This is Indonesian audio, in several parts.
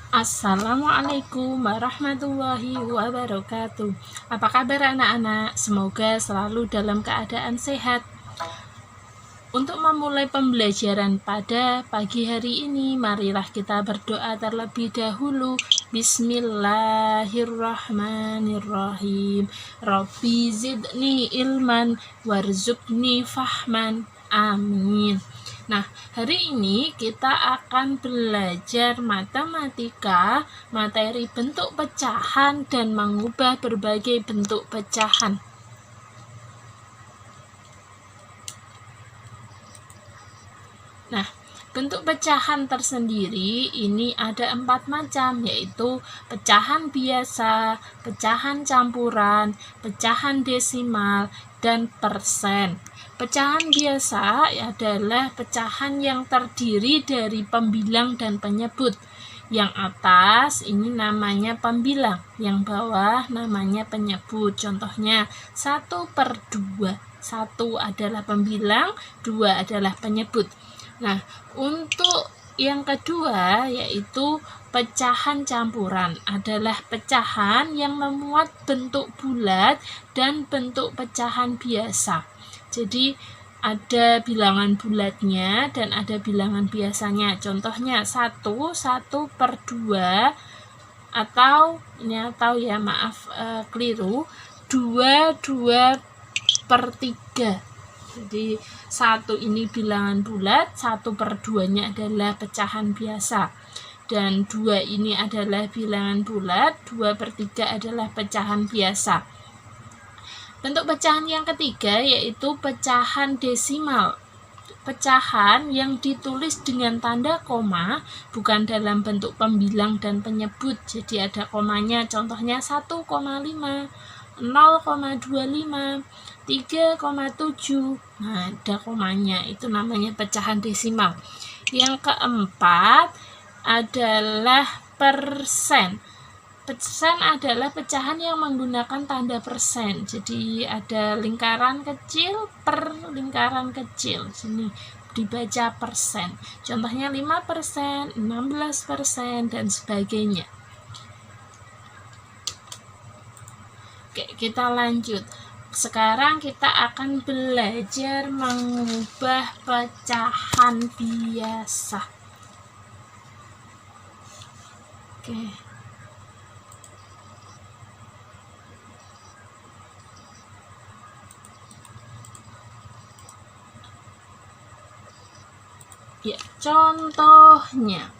Assalamualaikum warahmatullahi wabarakatuh. Apa kabar anak-anak? Semoga selalu dalam keadaan sehat. Untuk memulai pembelajaran pada pagi hari ini, marilah kita berdoa terlebih dahulu. Bismillahirrahmanirrahim. Rabbi zidni ilman warzuqni fahman. Amin. Nah, hari ini kita akan belajar matematika, materi bentuk pecahan dan mengubah berbagai bentuk pecahan. Nah, bentuk pecahan tersendiri ini ada 4 macam, yaitu pecahan biasa, pecahan campuran, pecahan desimal, dan persen. Pecahan biasa adalah pecahan yang terdiri dari pembilang dan penyebut. Yang atas ini namanya pembilang, yang bawah namanya penyebut. Contohnya 1/2. 1 adalah pembilang, 2 adalah penyebut. Nah, untuk yang kedua yaitu pecahan campuran adalah pecahan yang memuat bentuk bulat dan bentuk pecahan biasa. Jadi ada bilangan bulatnya dan ada bilangan biasanya. Contohnya 1/2 atau keliru, 2/3. Jadi 1 ini bilangan bulat, 1/2-nya adalah pecahan biasa. Dan 2 ini adalah bilangan bulat, 2/3 adalah pecahan biasa. Bentuk pecahan yang ketiga yaitu pecahan desimal. Pecahan yang ditulis dengan tanda koma, bukan dalam bentuk pembilang dan penyebut. Jadi ada komanya, contohnya 1,5, 0,25, 3,7. Nah, ada komanya, itu namanya pecahan desimal. Yang keempat adalah persen. Persen adalah pecahan yang menggunakan tanda persen. Jadi ada lingkaran kecil per lingkaran kecil. Sini dibaca persen. Contohnya 5%, 16%, dan sebagainya. Oke, kita lanjut. Sekarang kita akan belajar mengubah pecahan biasa. Oke. Ya, contohnya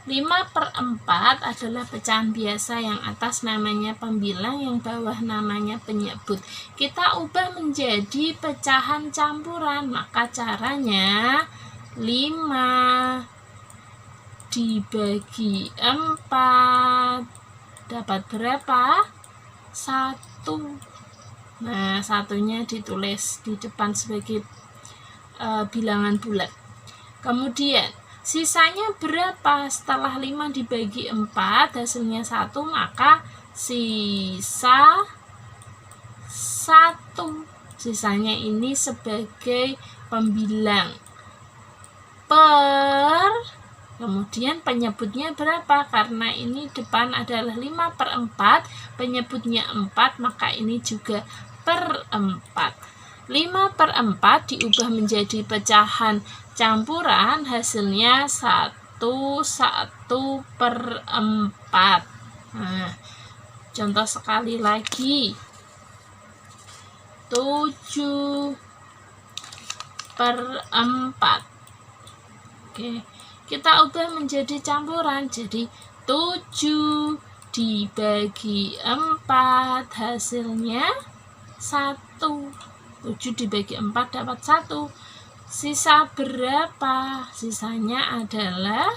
5/4 adalah pecahan biasa, yang atas namanya pembilang, yang bawah namanya penyebut. Kita ubah menjadi pecahan campuran, maka caranya 5 dibagi 4 dapat berapa? 1. Nah, satunya ditulis di depan sebagai bilangan bulat. Kemudian sisanya berapa? Setelah 5 dibagi 4 hasilnya 1, maka sisa 1. Sisanya ini sebagai pembilang. Kemudian penyebutnya berapa? Karena ini depan adalah 5/4, penyebutnya 4, maka ini juga per 4. 5/4 diubah menjadi pecahan campuran, hasilnya 1/4. Nah, contoh sekali lagi, 7/4. Oke, kita ubah menjadi campuran, jadi 7 dibagi 4 hasilnya 1. 7 dibagi 4 dapat 1. Sisa berapa? Sisanya adalah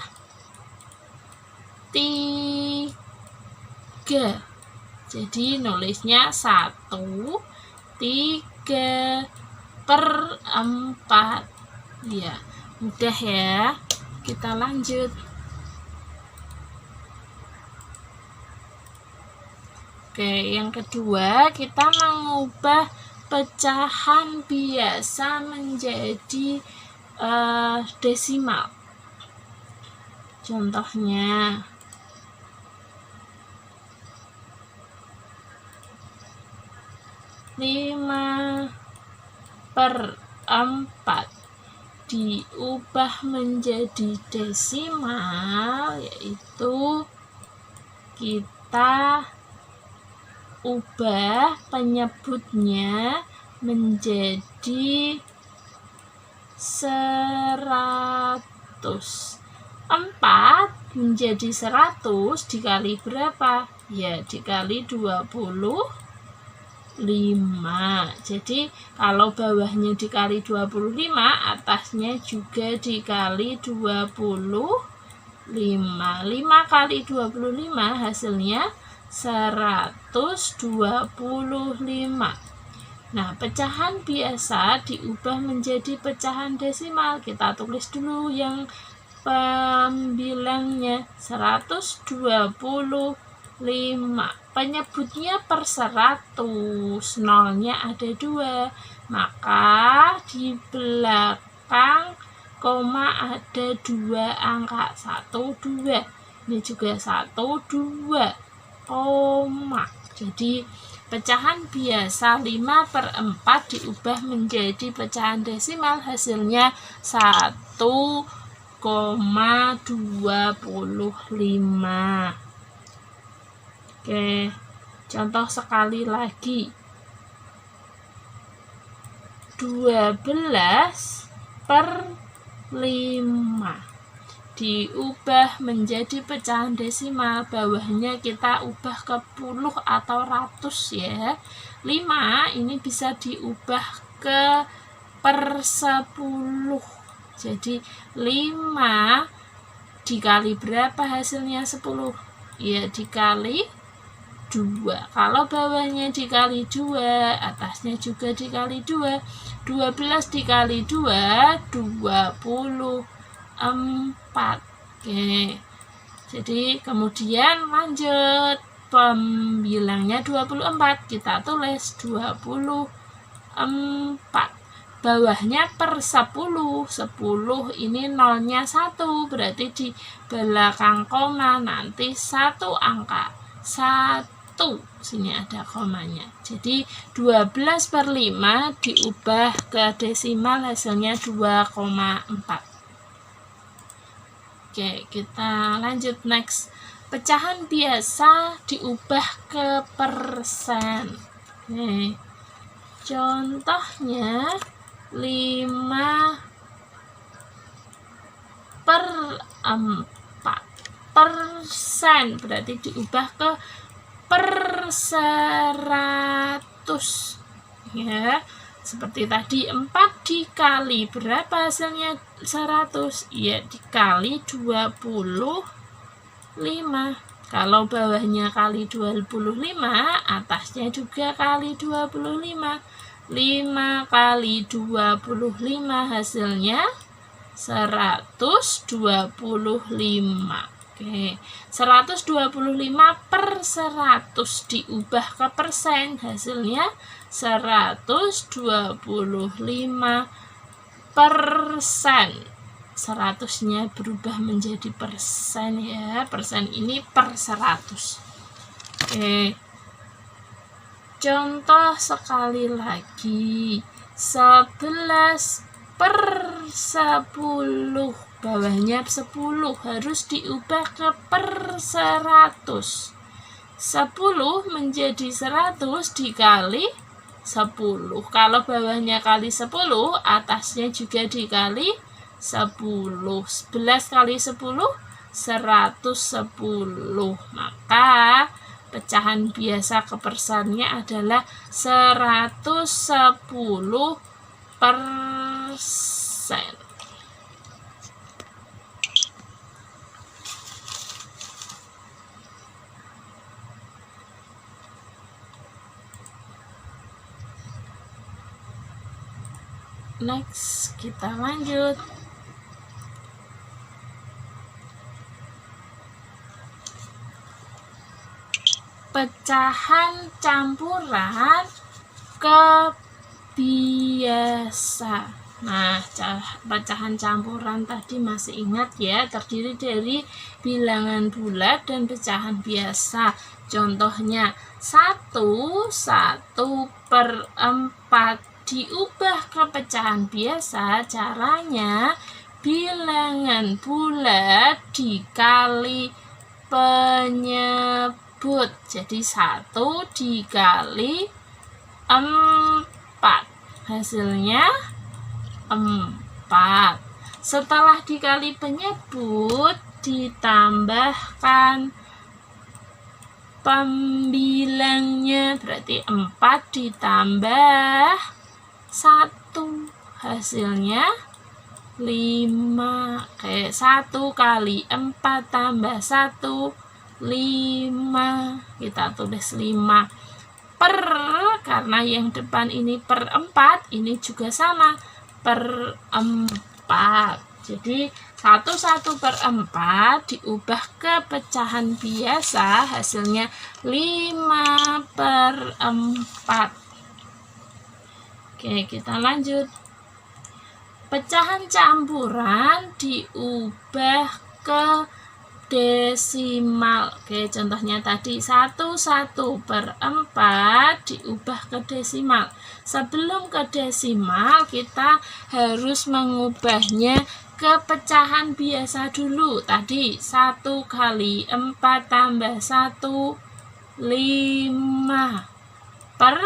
3. Jadi nulisnya 1/3. Ya, mudah ya. Kita lanjut. Oke, yang kedua kita mengubah pecahan biasa menjadi desimal. Contohnya 5/4 diubah menjadi desimal, yaitu kita ubah penyebutnya menjadi 100. 4 menjadi 100 dikali berapa? Ya, dikali 25. Jadi kalau bawahnya dikali 25, atasnya juga dikali 25. 5 kali 25 hasilnya 125. Nah, pecahan biasa diubah menjadi pecahan desimal. Kita tulis dulu yang pembilangnya 125. Penyebutnya per 100, nolnya ada 2, maka di belakang koma ada 2 angka, 1, 2. Ini juga 1, 2, koma. Jadi pecahan biasa 5/4 diubah menjadi pecahan desimal, hasilnya 1,25. Oke, contoh sekali lagi. 12/5 diubah menjadi pecahan desimal, bawahnya kita ubah ke puluh atau ratus ya. 5 ini bisa diubah ke per 10. Jadi 5 dikali berapa hasilnya 10? Ya, dikali 2. Kalau bawahnya dikali 2, atasnya juga dikali 2. 12 dikali 2, 24. Oke. Jadi kemudian lanjut, pembilangnya 24, kita tulis 24. Bawahnya per 10. 10 ini nolnya 1, berarti di belakang koma nanti 1 angka. 1. Sini ada komanya. Jadi 12/5 diubah ke desimal, hasilnya 2,4. Oke, kita lanjut next. Pecahan biasa diubah ke persen. Oke. Contohnya 5/4 persen, berarti diubah ke per 100 ya. Seperti tadi, 4 dikali berapa hasilnya 100? Ya, dikali 25. Kalau bawahnya kali 25, atasnya juga kali 25. 5 kali 25 hasilnya 125. Oke, 125 per 100 diubah ke persen, hasilnya 125%. 100-nya berubah menjadi persen ya, persen ini per 100. Oke, contoh sekali lagi, 11/10, bawahnya 10 harus diubah ke per 100. 10 menjadi 100 dikali 10. Kalau bawahnya kali 10, atasnya juga dikali 10. 11 kali 10, 110. Maka pecahan biasa ke persennya adalah 110%. Next, kita lanjut. pecahan campuran ke biasa. Nah, pecahan campuran tadi masih ingat ya, terdiri dari bilangan bulat dan pecahan biasa. Contohnya 1/4 diubah ke pecahan biasa. Caranya bilangan bulat dikali penyebut. Jadi 1 dikali 4, hasilnya 4. Setelah dikali penyebut ditambahkan pembilangnya, berarti 4 ditambah 1, hasilnya 5. Oke, 1 kali 4 tambah 1, 5. Kita tulis 5 per, karena yang depan ini per 4, ini juga sama per 4. Jadi 1/4 diubah ke pecahan biasa, hasilnya 5/4. Oke, kita lanjut. Pecahan campuran diubah ke desimal. Oke, contohnya tadi 1/4 diubah ke desimal. Sebelum ke desimal, kita harus mengubahnya ke pecahan biasa dulu. Tadi 1 kali 4 tambah 1, 5 per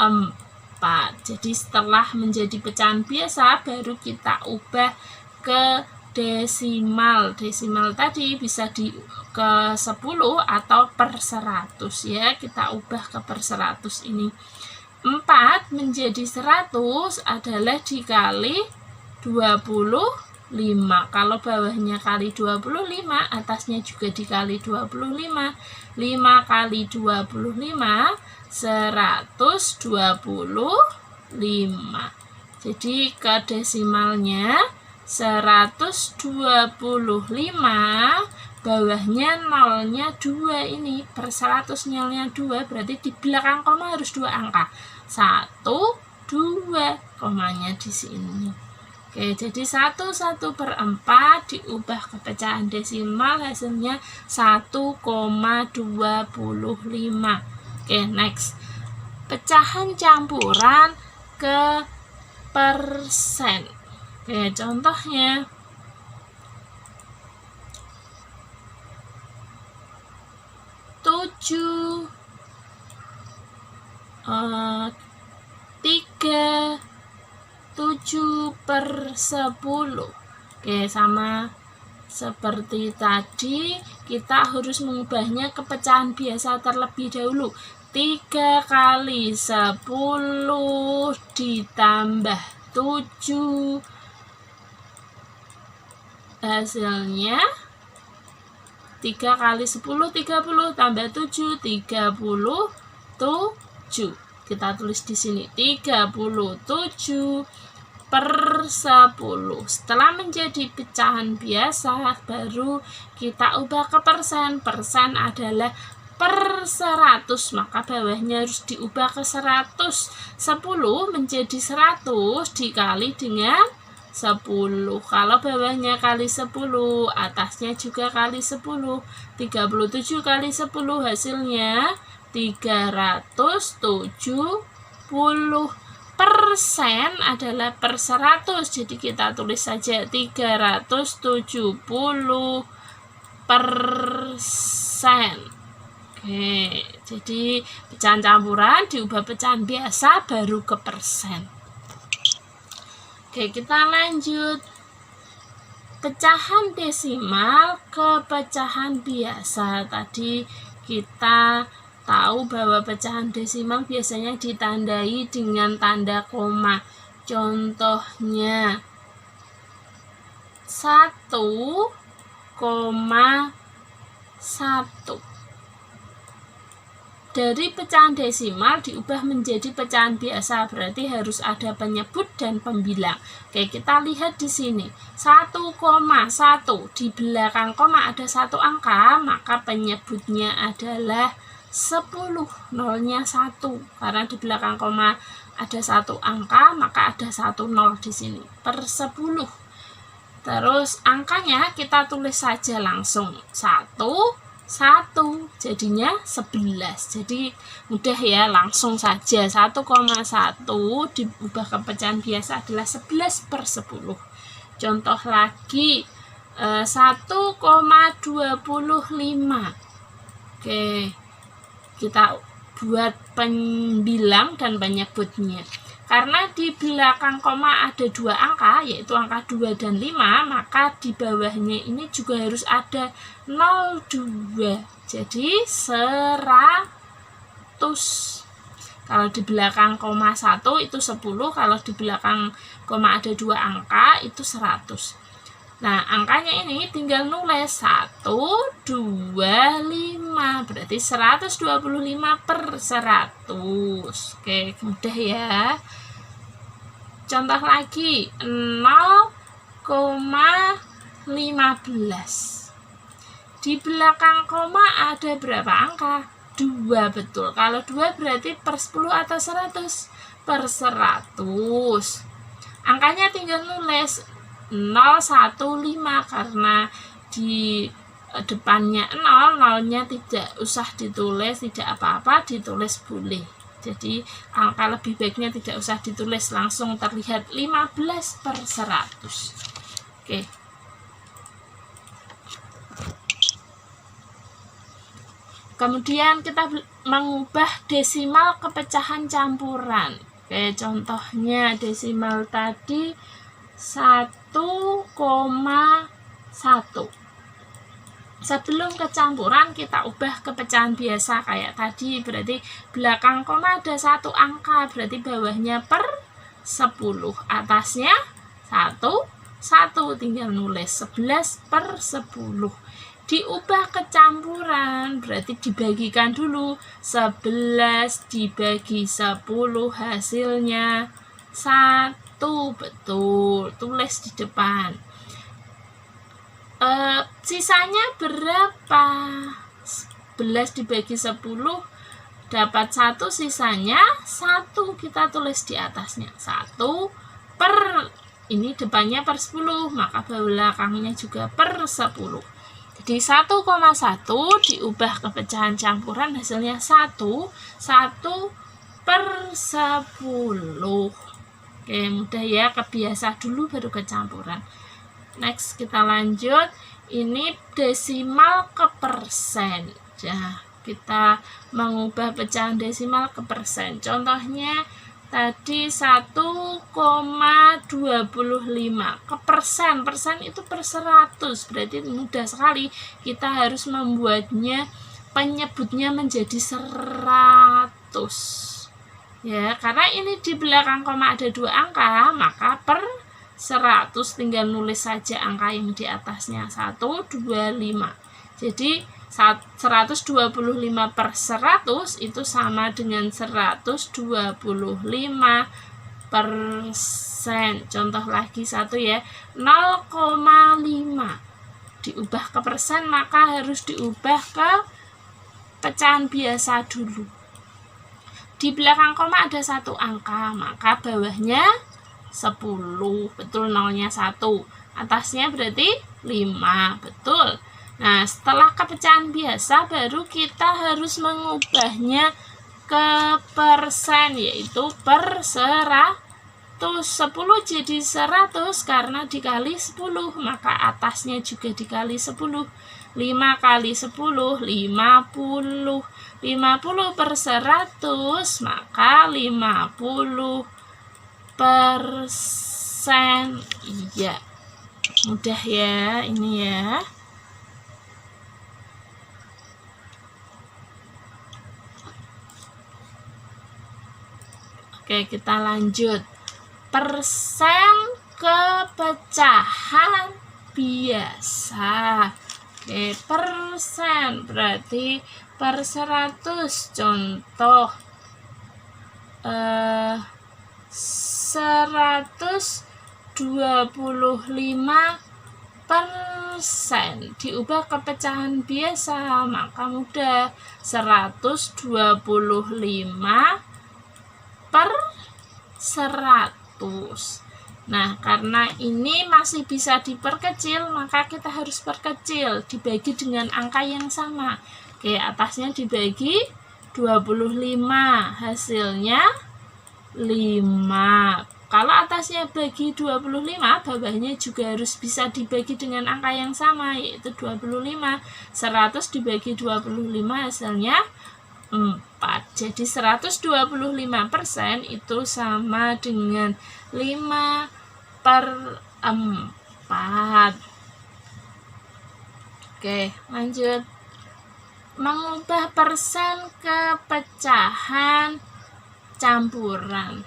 4. Jadi setelah menjadi pecahan biasa, baru kita ubah ke desimal. Desimal tadi bisa ke 10 atau per 100 ya. Kita ubah ke per 100 ini. 4 menjadi 100 adalah dikali 25. Kalau bawahnya kali 25, atasnya juga dikali 25. 5 kali 25, 125. Jadi ke desimalnya 125, bawahnya nolnya 2, ini per 100 nolnya 2, berarti di belakang koma harus 2 angka. 1, 2, komanya di sini. Oke, jadi 1/4 diubah ke pecahan desimal, hasilnya 1,25. Oke, next. Pecahan campuran ke persen. Oke, contohnya 7 per 10. Oke, sama seperti tadi, kita harus mengubahnya ke pecahan biasa terlebih dahulu. 3 kali 10 ditambah 7, hasilnya 3 kali 10, 30, tambah 7, 37. Kita tulis di sini 37 per 10. Setelah menjadi pecahan biasa, baru kita ubah ke persen. Persen adalah per 100, maka bawahnya harus diubah ke 100. 10 menjadi 100 dikali dengan 10. Kalau bawahnya kali 10, atasnya juga kali 10. 37 kali 10, hasilnya 370. Persen adalah per 100, jadi kita tulis saja 370 persen. Oke, jadi pecahan campuran diubah pecahan biasa baru ke persen. Oke, kita lanjut. Pecahan desimal ke pecahan biasa. Tadi kita tahu bahwa pecahan desimal biasanya ditandai dengan tanda koma. Contohnya 1,1. Dari pecahan desimal diubah menjadi pecahan biasa, berarti harus ada penyebut dan pembilang. Oke, kita lihat di sini 1,1, di belakang koma ada 1 angka, maka penyebutnya adalah 10, nolnya 1. Karena di belakang koma ada 1 angka, maka ada 1 nol di sini. Per 10. Terus angkanya kita tulis saja langsung 1, 1. Jadinya 11. Jadi mudah ya, langsung saja 1,1 diubah ke pecahan biasa adalah 11/10. Contoh lagi 1,25. Oke, kita buat pembilang dan penyebutnya. Karena di belakang koma ada 2 angka, yaitu angka 2 dan 5, maka di bawahnya ini juga harus ada 02. Jadi 100. Kalau di belakang koma 1 itu 10, kalau di belakang koma ada 2 angka itu 100. Nah, angkanya ini tinggal nulis 125, berarti 125/100. Oke, mudah ya. Contoh lagi, 0,15. Di belakang koma ada berapa angka? 2, betul. Kalau 2 berarti per 10 atau 100? Per 100. Angkanya tinggal nulis 015, karena di depannya 0, nolnya tidak usah ditulis, tidak apa-apa, ditulis boleh. Jadi angka lebih baiknya tidak usah ditulis, langsung terlihat 15/100. Oke. Kemudian kita mengubah desimal ke pecahan campuran. Oke, contohnya desimal tadi 1,1. Sebelum kecampuran kita ubah ke pecahan biasa kayak tadi, berarti belakang koma ada 1 angka, berarti bawahnya per 10, atasnya 1, tinggal nulis 11/10. Diubah ke campuran, berarti dibagikan dulu, 11 dibagi 10 hasilnya 1, betul, tulis di depan. Sisanya berapa? 11 dibagi 10 dapat 1, sisanya 1, kita tulis di atasnya 1 per, ini depannya per 10, maka belakangnya juga per 10. Jadi 1,1 diubah ke pecahan campuran, hasilnya 1 per 10. Oke, mudah ya, kebiasa dulu baru kecampuran. Next kita lanjut, ini desimal ke persen. Nah, kita mengubah pecahan desimal ke persen. Contohnya tadi 1,25 ke persen. Persen itu per 100, berarti mudah sekali. Kita harus membuatnya, penyebutnya menjadi 100. Ya, karena ini di belakang koma ada 2 angka, maka per 100 tinggal nulis saja angka yang di atasnya 125. Jadi 125/100 itu sama dengan 125%. Contoh lagi satu ya, 0,5 diubah ke persen, maka harus diubah ke pecahan biasa dulu. Di belakang koma ada 1 angka, maka bawahnya 10, betul, nolnya 1, atasnya berarti 5, betul. Nah, setelah ke pecahan biasa baru kita harus mengubahnya ke persen, yaitu per 100. 10 jadi 100 karena dikali 10, maka atasnya juga dikali 10. 5 kali 10, 50. 50 per 100, maka 50%. Iya, mudah ya ini ya. Oke, kita lanjut. Persen ke pecahan biasa. Oke, persen berarti per 100. Contoh 125 persen diubah ke pecahan biasa, maka mudah, 125 per 100. Nah, karena ini masih bisa diperkecil, maka kita harus perkecil, dibagi dengan angka yang sama. Oke, atasnya dibagi 25, hasilnya 5. Kalau atasnya bagi 25, bawahnya juga harus bisa dibagi dengan angka yang sama, yaitu 25. 100 dibagi 25, hasilnya 4. Jadi 125% itu sama dengan 5/4. Oke, lanjut. Mengubah persen ke pecahan campuran.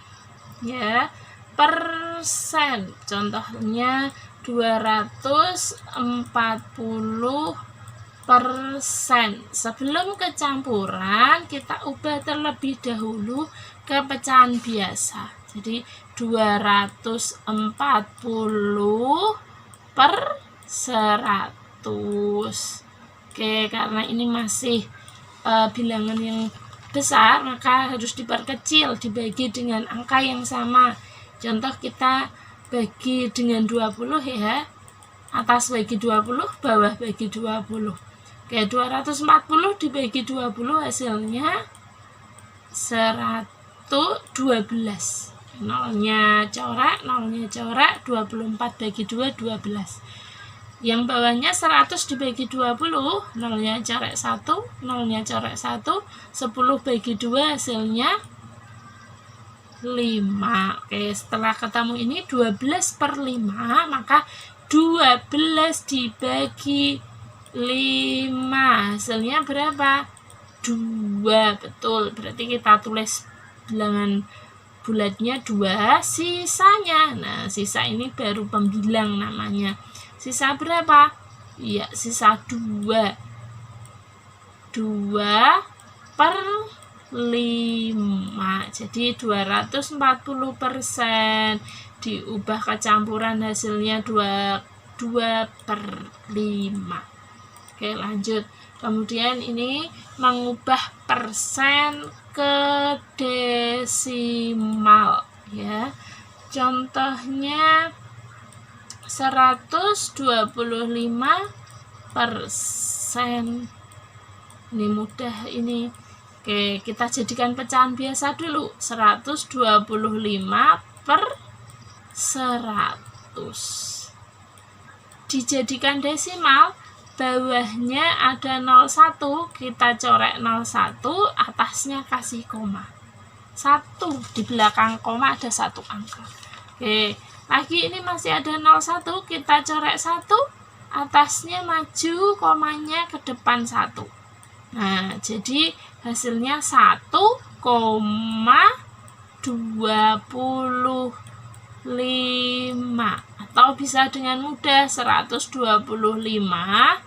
Ya, persen. Contohnya 240%. Sebelum ke campuran, kita ubah terlebih dahulu ke pecahan biasa. Jadi 240 per 100. Oke, karena ini masih bilangan yang besar, maka harus diperkecil, dibagi dengan angka yang sama. Contoh kita bagi dengan 20 ya. Atas bagi 20, bawah bagi 20. Oke, 240 dibagi 20 hasilnya 112. Nolnya corak, 24 bagi 2, 12. Yang bawahnya 100 dibagi 20, nolnya coret 1, 10 bagi 2 hasilnya 5. Oke, setelah ketemu ini 12/5, maka 12 dibagi 5 hasilnya berapa? 2. Betul, berarti kita tulis bilangan bulatnya 2, sisanya. Nah, sisa ini baru pembilang namanya. Sisa berapa? Iya, sisa 2. 2/5. Jadi 240% diubah ke campuran hasilnya 2/5. Oke, lanjut. Kemudian ini mengubah persen ke desimal ya. Contohnya 125%. Ini mudah ini. Oke, kita jadikan pecahan biasa dulu. 125 per 100. Dijadikan desimal, bawahnya ada 01, kita coret 01, atasnya kasih koma. 1, di belakang koma ada 1 angka. Oke, lagi ini masih ada 01, kita coret 1, atasnya maju, komanya ke depan 1. Nah, jadi hasilnya 1,25, atau bisa dengan mudah 125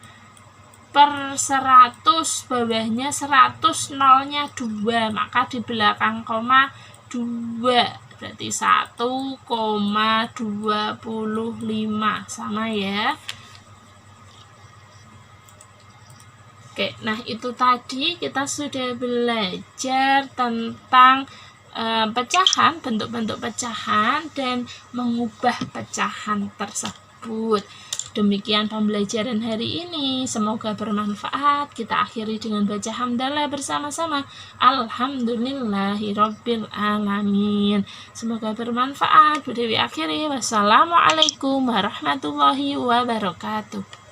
per 100, bawahnya 100, nolnya 2, maka di belakang koma 2, berarti 1,25, sama ya. Oke, nah itu tadi kita sudah belajar tentang pecahan, bentuk-bentuk pecahan, dan mengubah pecahan tersebut. Demikian pembelajaran hari ini, semoga bermanfaat. Kita akhiri dengan baca hamdalah bersama-sama. Alhamdulillahirabbil alamin. Semoga bermanfaat. Bu Dewi akhiri. Wassalamualaikum warahmatullahi wabarakatuh.